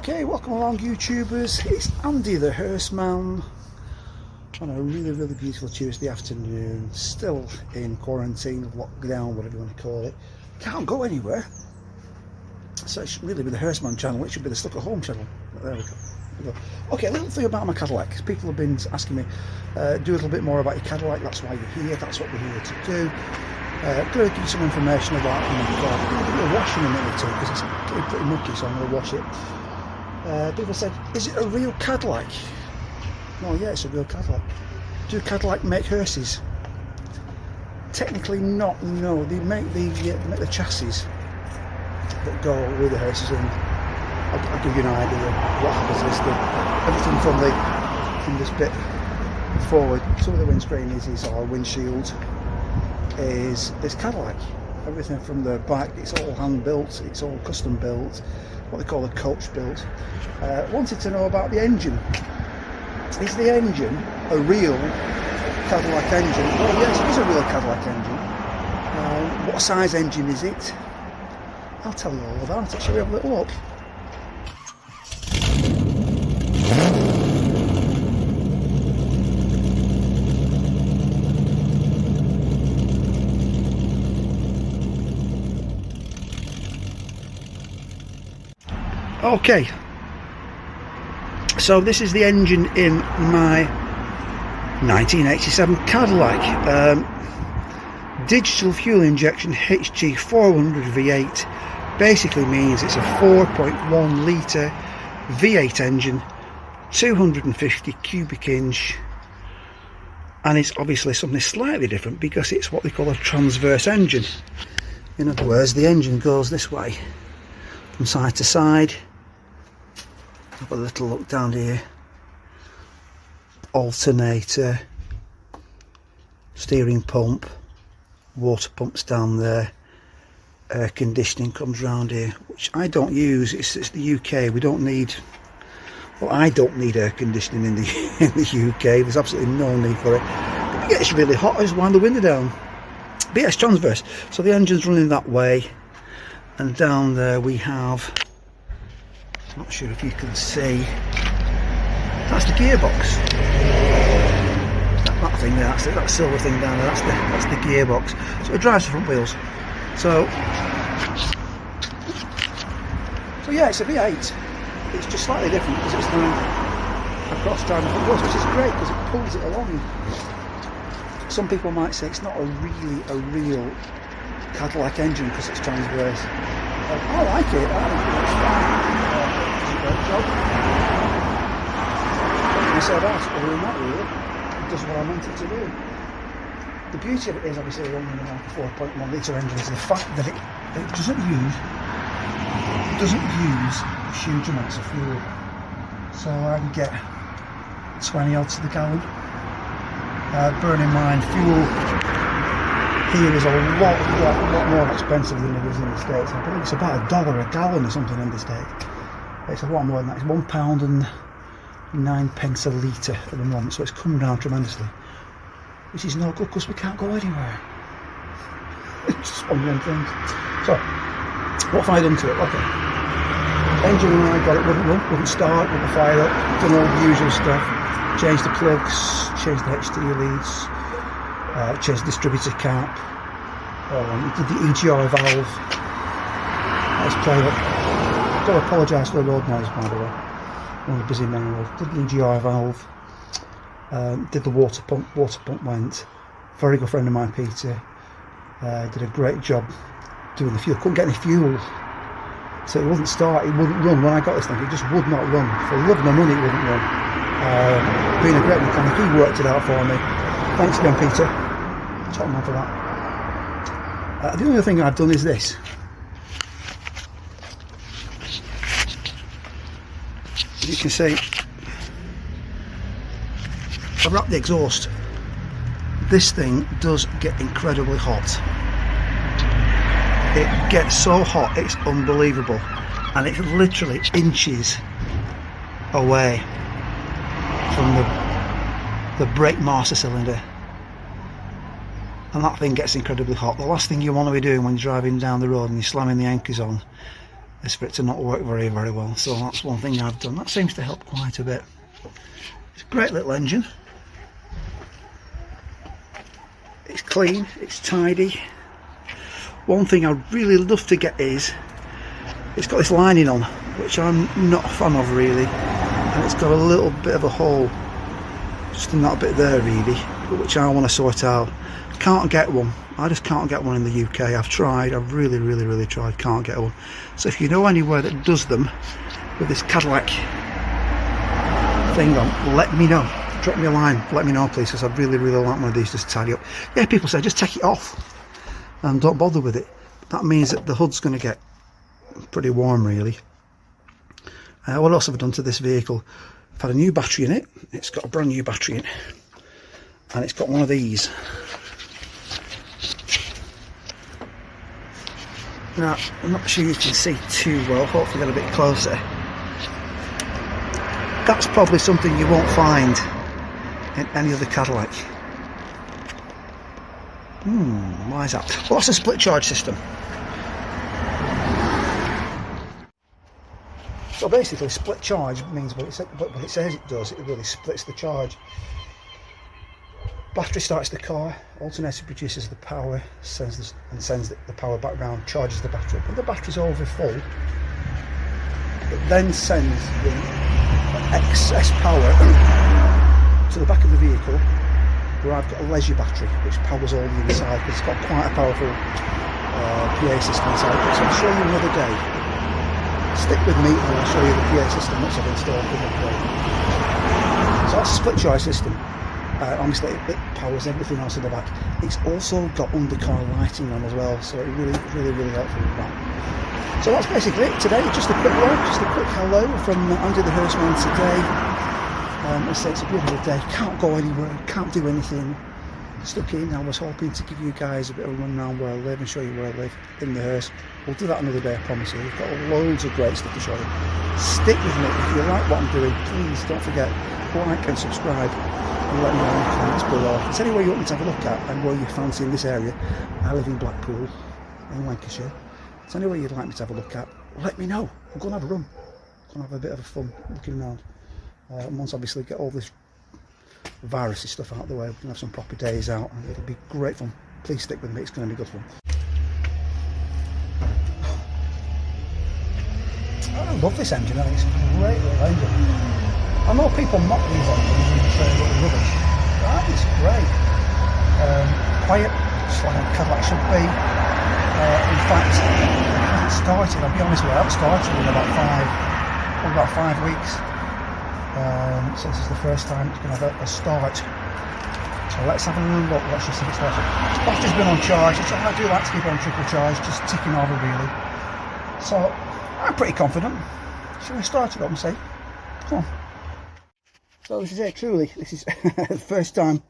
Okay, welcome along YouTubers, it's Andy the Hearse man on a really beautiful Tuesday afternoon, still in quarantine, lockdown, whatever you want to call it. Can't go anywhere, so it should really be the Hearse man channel, it should be the Stuck at Home channel. There we go. Okay, a little thing about my Cadillac. People have been asking me, do a little bit more about your Cadillac, that's why you're here, that's what we're here to do. I'm going to give you some information about my car. I'm going to give it a wash in a minute or two because it's getting pretty mucky, so I'm going to wash it. People said, is it a real Cadillac? Oh yeah, it's a real Cadillac. Do Cadillac make hearses? Technically not, no. They make the chassis that go with the hearses, and I'll give you an idea of what happens to this. Everything from this bit forward to the windscreen is our windshield is Cadillac. Everything from the back, it's all hand built, it's all custom built, what they call a coach built. Wanted to know about the engine. Is the engine a real Cadillac engine? Well, yes, it is a real Cadillac engine. What size engine is it? I'll tell you all about it. Shall we have a little look? Okay, so this is the engine in my 1987 Cadillac. Digital fuel injection HG400 V8 basically means it's a 4.1 litre V8 engine, 250 cubic inch, and it's obviously something slightly different because it's what they call a transverse engine. In other words, the engine goes this way from side to side. Have a little look down here. Alternator, steering pump, water pumps down there, air conditioning comes round here, which I don't use. It's the UK. We don't need, well, I don't need air conditioning in the UK. There's absolutely no need for it. But it gets really hot, I just wind the window down. But yeah, it's transverse, so the engine's running that way, and down there we have, not sure if you can see, that's the gearbox. That thing there, that's that silver thing down there, that's the gearbox. So it drives the front wheels. So yeah, it's a V8. It's just slightly different because it's doing a cross driving front wheels, which is great because it pulls it along. Some people might say it's not a real Cadillac engine because it's transverse. I like it. I think it's fine. Job. I said that, other than that really, it does what I meant it to do. The beauty of it is obviously running like a 4.1 litre engine is the fact that it doesn't use huge amounts of fuel. So I can get 20 odd to the gallon. Bearing in mind fuel here is a lot more expensive than it is in the States. I believe it's about $1 a gallon or something in the States. It's a lot more than that. It's £1 and 9p a litre at the moment, so it's come down tremendously, which is not good because we can't go anywhere. It's just one of them things. So, what have I done to it? Okay. Engine when I got it wouldn't start, wouldn't fire up, done all the usual stuff. Changed the plugs, changed the HT leads, changed the distributor cap, did the EGR valve. Let's play it. I've got to apologise for the road noise, by the way. I'm on a busy main road. Did the EGR valve, did the water pump. Water pump went. Very good friend of mine, Peter, did a great job doing the fuel. Couldn't get any fuel, so it wouldn't start. It wouldn't run. When I got this thing, it just would not run. For love nor money, it wouldn't run. Being a great mechanic, he worked it out for me. Thanks again, Peter. Top man for that. The only other thing I've done is this. As you can see, I've wrapped the exhaust. This thing does get incredibly hot. It gets so hot, it's unbelievable, and it's literally inches away from the brake master cylinder, and that thing gets incredibly hot. The last thing you want to be doing when you're driving down the road and you're slamming the anchors on is for it to not work very well. So that's one thing I've done. That seems to help quite a bit. It's a great little engine. It's clean, it's tidy. One thing I'd really love to get is, it's got this lining on, which I'm not a fan of really, and it's got a little bit of a hole just in that bit there really, which I want to sort out. Can't get one. I just can't get one in the UK. I've tried, I've really tried, can't get one. So if you know anywhere that does them with this Cadillac thing on, let me know. Drop me a line, let me know please, because I'd really like one of these just to tidy up. Yeah, people say just take it off and don't bother with it. That means that the hood's going to get pretty warm really. What else have I done to this vehicle? I've had a new battery in it. It's got a brand new battery in it, and it's got one of these. Now I'm not sure you can see too well, hopefully get a bit closer. That's probably something you won't find in any other Cadillac. Why is that? Well, that's a split charge system. So basically split charge means what it says it does. It really splits the charge. Battery starts the car, alternator produces the power, sends the power back round, charges the battery up. When the battery's over full, it then sends the excess power to the back of the vehicle, where I've got a leisure battery which powers all the inside, because it's got quite a powerful PA system inside. So I'll show you another day. Stick with me and I'll show you the PA system once I've installed it. So that's a split charge system. Honestly, it powers everything else in the back. It's also got undercar lighting on as well, so it really helpful with that. So that's basically it today. Just a quick one, just a quick hello from Andy the Hearse man today. I say it's a beautiful day. Can't go anywhere, can't do anything. Stuck in. I was hoping to give you guys a bit of a run around where I live and show you where I live in the Hearse. We'll do that another day, I promise you. We've got loads of great stuff to show you. Stick with me. If you like what I'm doing, please don't forget, like and subscribe. And let me know in the comments below. If there's anywhere you want me to have a look at and where you fancy in this area. I live in Blackpool, in Lancashire. If there's anywhere you'd like me to have a look at, let me know. We'll go and have a run. Go and have a bit of fun looking around. And once obviously get all this virusy stuff out of the way, we can have some proper days out and it'll be great fun. Please stick with me, it's going to be good fun. I love this engine, I think it's a great little engine. I know people mock these engines and say they're rubbish, but I think it's great. Quiet, just like a Cadillac should be. In fact, it hasn't started, I'll be honest with you, I haven't started in about 5 weeks. So this is the first time it's going to have a start. So let's have a little look, let's just see if it starts. Battery's been on charge, which I do like to keep it on triple charge, just ticking over really. So I'm pretty confident. Shall we start it up and see? Come on. So this is it, truly. This is the first time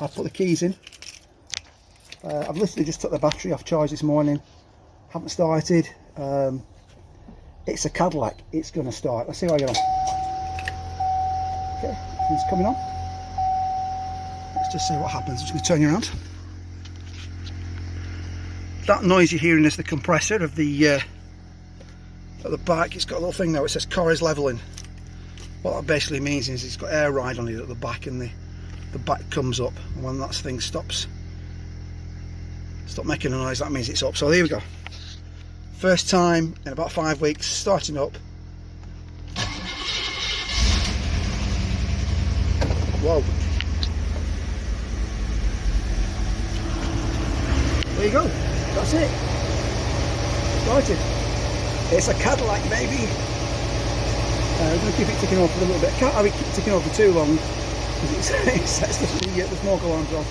I've put the keys in. I've literally just took the battery off charge this morning. Haven't started. It's a Cadillac, it's going to start. Let's see how I get on. Okay, it's coming on. Let's just see what happens. I'm just going to turn you around. That noise you're hearing is the compressor of the at the back. It's got a little thing now, it says car is leveling. What that basically means is it's got air ride on it at the back, and the back comes up, and when that thing stops making a noise, that means it's up. So there we go. First time in about 5 weeks, starting up. Whoa. There you go. That's it. Started. It's a Cadillac, baby. I'm going to keep it ticking over for a little bit. I can't have it ticking over for too long because it sets the smoke alarms off,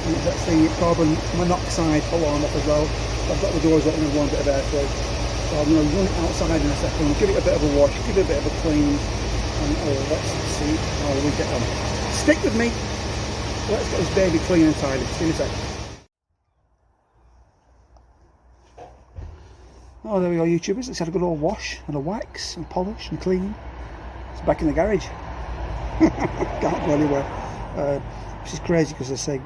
and it sets the carbon monoxide alarm off as well. So I've got the doors open and one bit of airflow. So I'm going to run it outside in a second, give it a bit of a wash, give it a bit of a clean, and let's see how we get on. Stick with me. Let's get this baby clean and tidy. See you in a sec. Oh, there we go, YouTubers. Let's have a good old wash and a wax and polish and clean. It's back in the garage. Can't go anywhere. Which is crazy because they say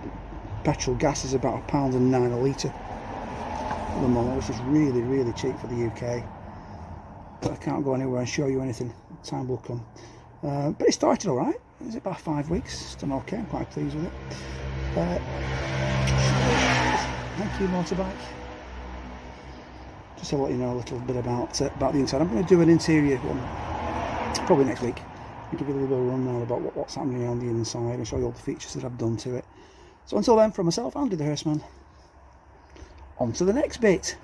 petrol gas is about £1.09 a litre at the moment, which is really cheap for the UK. but I can't go anywhere and show you anything. Time will come. But it started all right. It was about 5 weeks. It's done okay. I'm quite pleased with it. Thank you, motorbike. Just to let you know a little bit about the inside. I'm going to do an interior one probably next week. I'll give you a little bit of a rundown about what's happening on the inside and show you all the features that I've done to it. So until then, from myself, Andy the Hearse Man, on to the next bit.